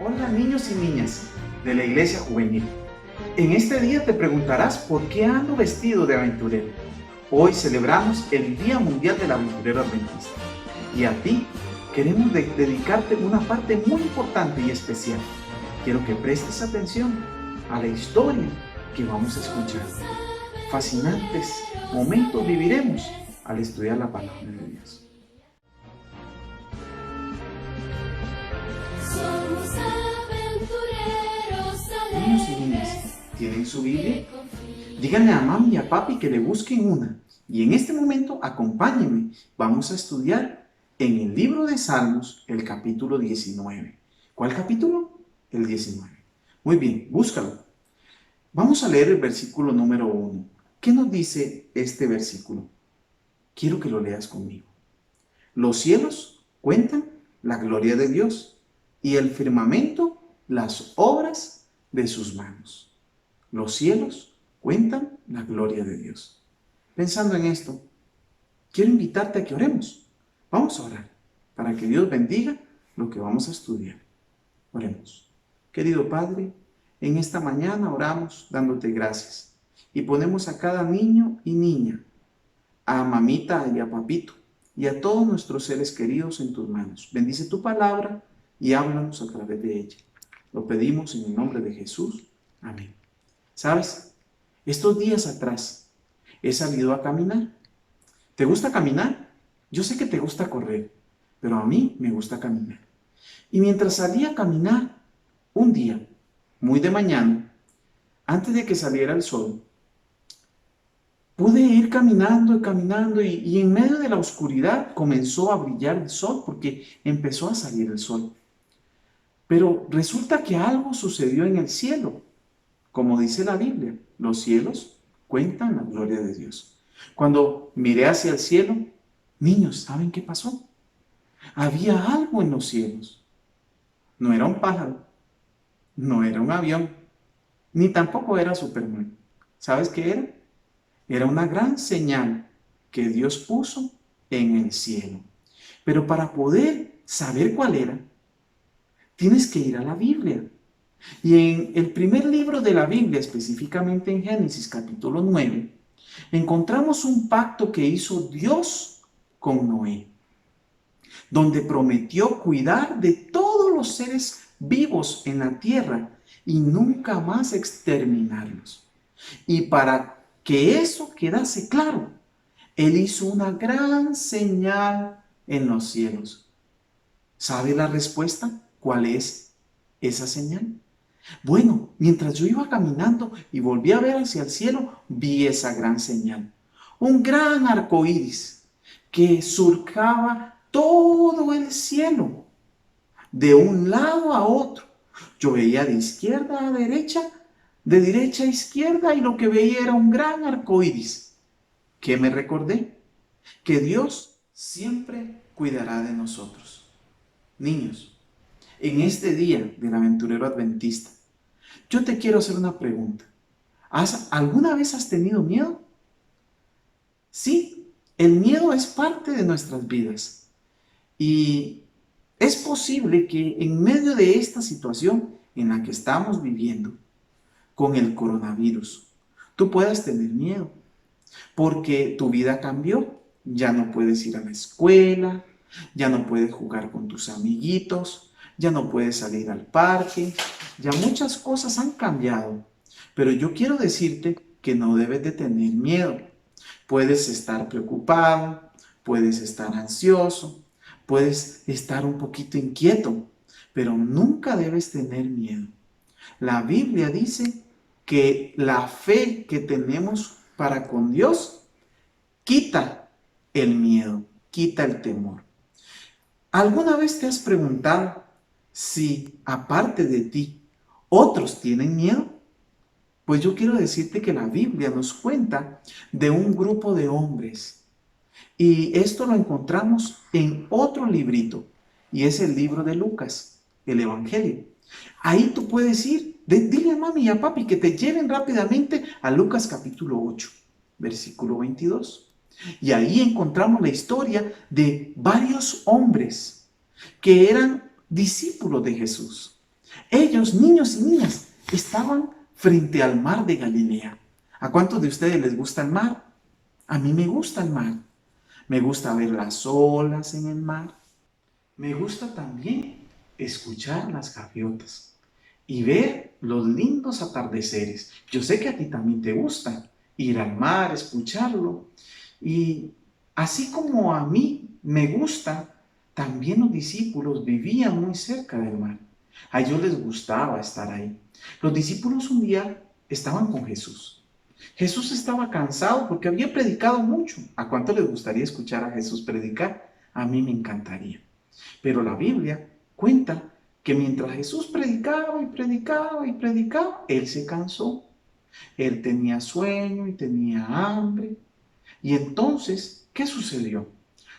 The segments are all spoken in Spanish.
Hola niños y niñas de la Iglesia Juvenil. En este día te preguntarás por qué ando vestido de aventurero. Hoy celebramos el Día Mundial del Aventurero Adventista. Y a ti queremos dedicarte una parte muy importante y especial. Quiero que prestes atención a la historia que vamos a escuchar. Fascinantes momentos viviremos al estudiar la palabra de Dios. Niños y niñas, ¿tienen su Biblia? Díganle a mami y a papi que le busquen una. Y en este momento, acompáñenme. Vamos a estudiar en el libro de Salmos, el capítulo 19. ¿Cuál capítulo? El 19. Muy bien, búscalo. Vamos a leer el versículo número 1. ¿Qué nos dice este versículo? Quiero que lo leas conmigo. Los cielos cuentan la gloria de Dios y el firmamento las obras de sus manos. Los cielos cuentan la gloria de Dios. Pensando en esto, quiero invitarte a que oremos. Vamos a orar para que Dios bendiga lo que vamos a estudiar. Oremos. Querido Padre, en esta mañana oramos dándote gracias y ponemos a cada niño y niña, a mamita y a papito y a todos nuestros seres queridos en tus manos. Bendice tu palabra y háblanos a través de ella. Lo pedimos en el nombre de Jesús. Amén. ¿Sabes? Estos días atrás he salido a caminar. ¿Te gusta caminar? Yo sé que te gusta correr, pero a mí me gusta caminar. Y mientras salía a caminar, un día, muy de mañana, antes de que saliera el sol, pude ir caminando y en medio de la oscuridad comenzó a brillar el sol porque empezó a salir el sol. Pero resulta que algo sucedió en el cielo. Como dice la Biblia, los cielos cuentan la gloria de Dios. Cuando miré hacia el cielo, niños, ¿saben qué pasó? Había algo en los cielos. No era un pájaro, no era un avión, ni tampoco era Superman. ¿Sabes qué era? Era una gran señal que Dios puso en el cielo. Pero para poder saber cuál era, tienes que ir a la Biblia. Y en el primer libro de la Biblia, específicamente en Génesis capítulo 9, encontramos un pacto que hizo Dios con Noé, donde prometió cuidar de todos los seres vivos en la tierra y nunca más exterminarlos. Y para que eso quedase claro, Él hizo una gran señal en los cielos. ¿Sabe la respuesta? ¿Cuál es esa señal? Bueno, mientras yo iba caminando y volví a ver hacia el cielo, vi esa gran señal. Un gran arco iris que surcaba todo el cielo, de un lado a otro. Yo veía de izquierda a derecha, de derecha a izquierda, y lo que veía era un gran arco iris. ¿Qué me recordé? Que Dios siempre cuidará de nosotros. Niños, en este día del aventurero adventista, yo te quiero hacer una pregunta. ¿Alguna vez has tenido miedo? Sí, el miedo es parte de nuestras vidas. Y es posible que en medio de esta situación en la que estamos viviendo, con el coronavirus, tú puedas tener miedo, porque tu vida cambió. Ya no puedes ir a la escuela, ya no puedes jugar con tus amiguitos, ya no puedes salir al parque, ya muchas cosas han cambiado. Pero yo quiero decirte que no debes de tener miedo. Puedes estar preocupado, puedes estar ansioso, puedes estar un poquito inquieto, pero nunca debes tener miedo. La Biblia dice que la fe que tenemos para con Dios quita el miedo, quita el temor. ¿Alguna vez te has preguntado si, aparte de ti, otros tienen miedo? Pues yo quiero decirte que la Biblia nos cuenta de un grupo de hombres. Y esto lo encontramos en otro librito, y es el libro de Lucas, el Evangelio. Ahí tú puedes ir, dile a mami y a papi que te lleven rápidamente a Lucas capítulo 8, versículo 22. Y ahí encontramos la historia de varios hombres que eran discípulos de Jesús. Ellos, niños y niñas, estaban frente al mar de Galilea. ¿A cuántos de ustedes les gusta el mar? A mí me gusta el mar. Me gusta ver las olas en el mar. Me gusta también escuchar las gaviotas y ver los lindos atardeceres. Yo sé que a ti también te gusta ir al mar, escucharlo. Y así como a mí me gusta, también los discípulos vivían muy cerca del mar. A ellos les gustaba estar ahí. Los discípulos un día estaban con Jesús. Jesús estaba cansado porque había predicado mucho. ¿A cuánto les gustaría escuchar a Jesús predicar? A mí me encantaría. Pero la Biblia cuenta que mientras Jesús predicaba y predicaba y predicaba, él se cansó. Él tenía sueño y tenía hambre. Y entonces, ¿qué sucedió?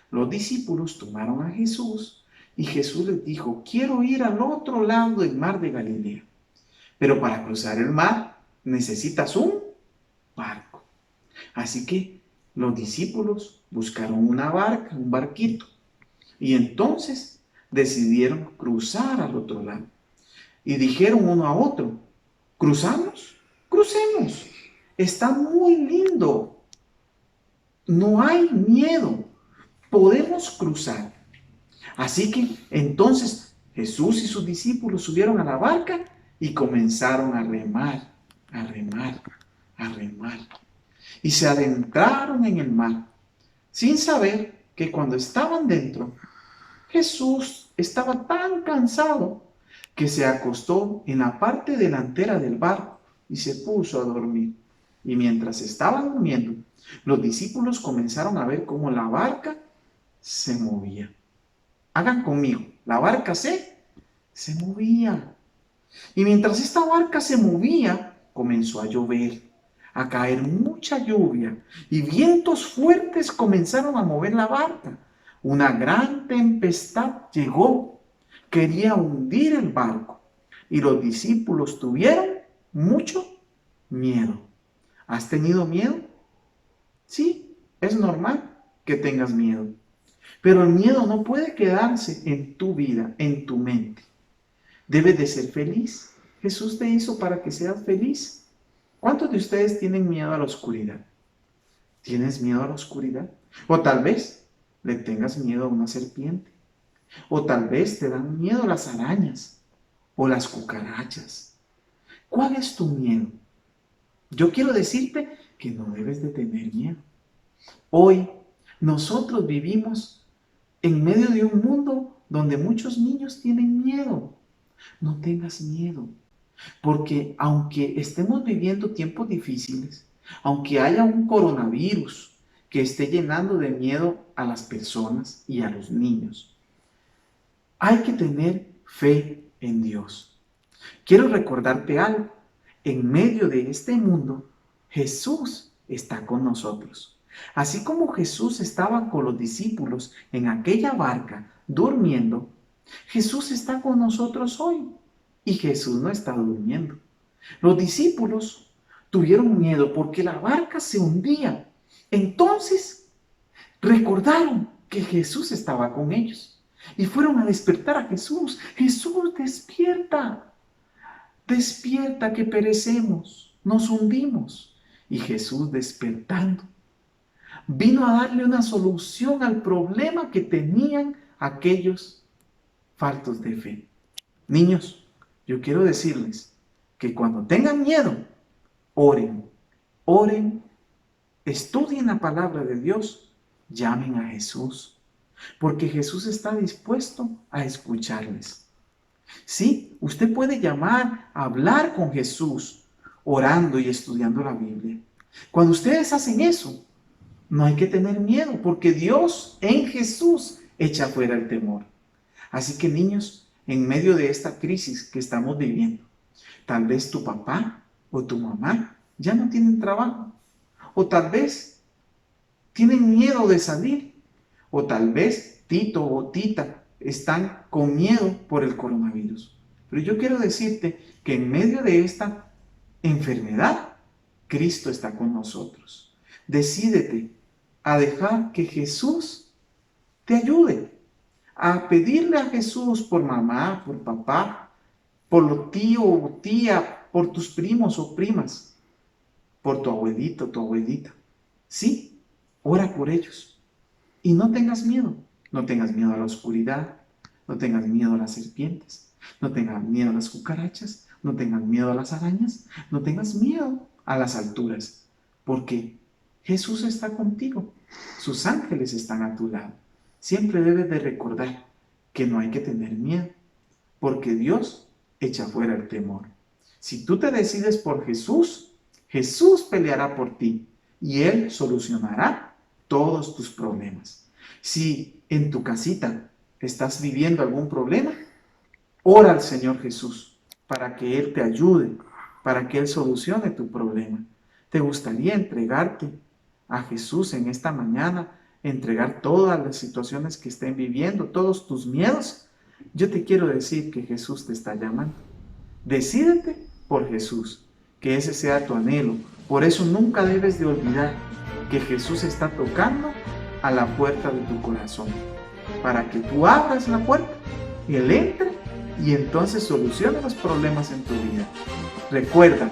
Los discípulos tomaron a Jesús y Jesús les dijo, quiero ir al otro lado del mar de Galilea. Pero para cruzar el mar necesitas un barco. Así que los discípulos buscaron una barca, un barquito. Y entonces decidieron cruzar al otro lado. Y dijeron uno a otro, ¿cruzamos? Crucemos. Está muy lindo. No hay miedo. Podemos cruzar. Así que entonces Jesús y sus discípulos subieron a la barca y comenzaron a remar, a remar, a remar. Y se adentraron en el mar, sin saber que cuando estaban dentro, Jesús estaba tan cansado que se acostó en la parte delantera del barco y se puso a dormir. Y mientras estaba durmiendo, los discípulos comenzaron a ver cómo la barca se movía. Hagan conmigo, la barca se movía. Y mientras esta barca se movía, comenzó a llover, a caer mucha lluvia y vientos fuertes comenzaron a mover la barca. Una gran tempestad llegó, quería hundir el barco y los discípulos tuvieron mucho miedo. ¿Has tenido miedo? Sí, es normal que tengas miedo, pero el miedo no puede quedarse en tu vida, en tu mente. Debes de ser feliz. Jesús te hizo para que seas feliz. ¿Cuántos de ustedes tienen miedo a la oscuridad? ¿Tienes miedo a la oscuridad? O tal vez le tengas miedo a una serpiente. O tal vez te dan miedo las arañas o las cucarachas. ¿Cuál es tu miedo? Yo quiero decirte que no debes de tener miedo. Hoy nosotros vivimos en medio de un mundo donde muchos niños tienen miedo. No tengas miedo. Porque aunque estemos viviendo tiempos difíciles, aunque haya un coronavirus que esté llenando de miedo a las personas y a los niños, hay que tener fe en Dios. Quiero recordarte algo. En medio de este mundo, Jesús está con nosotros. Así como Jesús estaba con los discípulos en aquella barca durmiendo, Jesús está con nosotros hoy. Y Jesús no está durmiendo. Los discípulos tuvieron miedo porque la barca se hundía. Entonces recordaron que Jesús estaba con ellos y fueron a despertar a Jesús. Jesús, despierta, despierta que perecemos, nos hundimos. Y Jesús despertando vino a darle una solución al problema que tenían aquellos faltos de fe. Niños, yo quiero decirles que cuando tengan miedo, oren, oren, estudien la palabra de Dios, llamen a Jesús, porque Jesús está dispuesto a escucharles. Sí, usted puede llamar, hablar con Jesús, orando y estudiando la Biblia. Cuando ustedes hacen eso, no hay que tener miedo, porque Dios en Jesús echa fuera el temor. Así que niños, en medio de esta crisis que estamos viviendo, tal vez tu papá o tu mamá ya no tienen trabajo, o tal vez tienen miedo de salir, o tal vez Tito o Tita están con miedo por el coronavirus. Pero yo quiero decirte que en medio de esta enfermedad, Cristo está con nosotros. Decídete a dejar que Jesús te ayude, a pedirle a Jesús por mamá, por papá, por los tío o tía, por tus primos o primas, por tu abuelito, tu abuelita. Sí, ora por ellos. Y no tengas miedo. No tengas miedo a la oscuridad. No tengas miedo a las serpientes. No tengas miedo a las cucarachas. No tengas miedo a las arañas. No tengas miedo a las alturas. Porque Jesús está contigo. Sus ángeles están a tu lado. Siempre debes de recordar que no hay que tener miedo. Porque Dios echa fuera el temor. Si tú te decides por Jesús, Jesús peleará por ti y Él solucionará todos tus problemas. Si en tu casita estás viviendo algún problema, ora al Señor Jesús para que Él te ayude, para que Él solucione tu problema. ¿Te gustaría entregarte a Jesús en esta mañana, entregar todas las situaciones que estén viviendo, todos tus miedos? Yo te quiero decir que Jesús te está llamando. Decídete por Jesús, que ese sea tu anhelo. Por eso nunca debes de olvidar que Jesús está tocando a la puerta de tu corazón, para que tú abras la puerta, Él entre y entonces solucione los problemas en tu vida. Recuerda